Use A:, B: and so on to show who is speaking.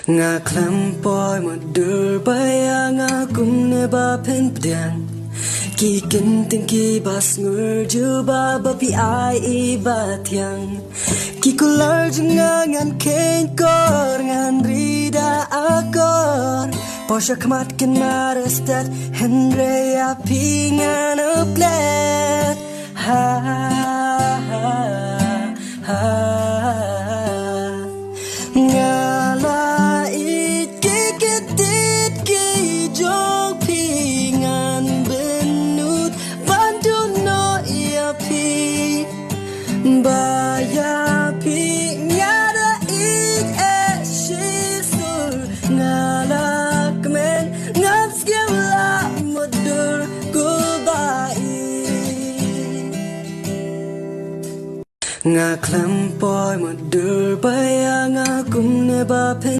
A: Nga klampoy madur baya nga kumne ba pen pdang Ki kenting ki bas ngur juba ba pi ai I ba tiang Ki kular junga ngan ken kor ngan rida akor Porsche kmat ken marestat Henry api ngan uplet Ha ha ha Ngala it kikit ki jog pingan benut bantu no ia pi baya pi ngada it eshisur ngala kemen ngap skela mudur kubai Nga klampoy madur baya nga kumne ba pen